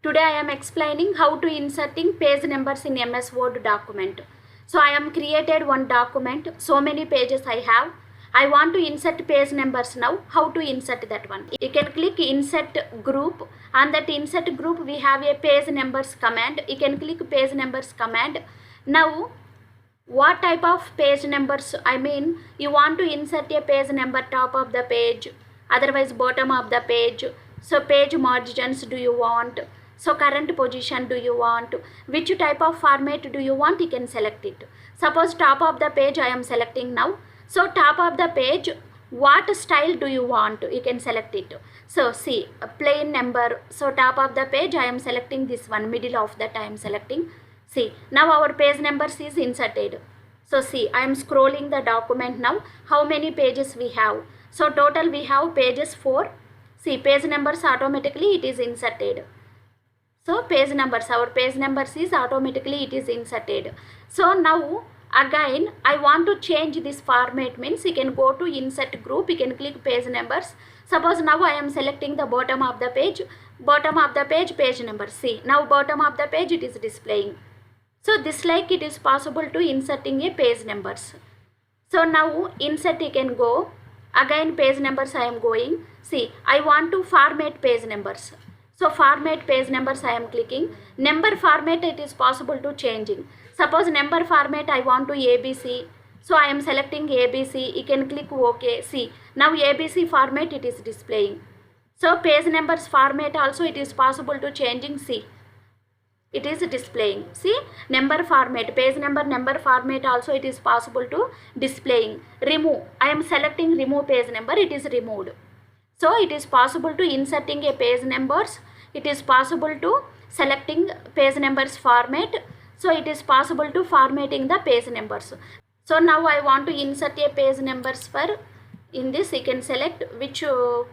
Today I am explaining how to inserting page numbers in MS Word document. So I am created one document, so many pages I have. I want to insert page numbers now. How to insert that one? You can click insert group. On that insert group we have a page numbers command. You can click page numbers command. Now what type of page numbers, you want to insert a page number top of the page, otherwise bottom of the page. So page margins do you want, so current position do you want, which type of format do you want, you can select it. Suppose top of the page I am selecting now. So top of the page, what style do you want, you can select it. So see, a plain number. So top of the page I am selecting this one, middle of that I am selecting. See, now our page numbers is inserted. So see, I am scrolling the document now. How many pages we have? So total we have pages 4. See, page numbers automatically it is inserted. So page numbers, our page numbers is automatically it is inserted. So now again I want to change this format, means you can go to insert group, you can click page numbers. Suppose now I am selecting the bottom of the page, page number. See, now bottom of the page it is displaying. So this like it is possible to inserting a page numbers. So now insert you can go. Again page numbers I am going. See, I want to format page numbers. So format page numbers I am clicking. Number format it is possible to changing. Suppose number format I want to ABC. So I am selecting ABC. You can click OK. See, now ABC format it is displaying. So page numbers format also it is possible to changing. See, it is displaying. See, number format, page number format also it is possible to displaying. Remove, I am selecting remove page number, it is removed. So it is possible to inserting a page numbers, it is possible to selecting page numbers format. So it is possible to formatting the page numbers. So now I want to insert a page numbers for, in this you can select which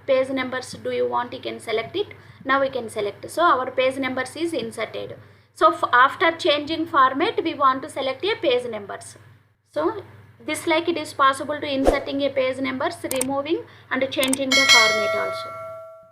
page numbers do you want, you can select it. Now we can select. So our page numbers is inserted. So after changing format we want to select a page numbers. So this like it is possible to inserting a page numbers, removing and changing the format also.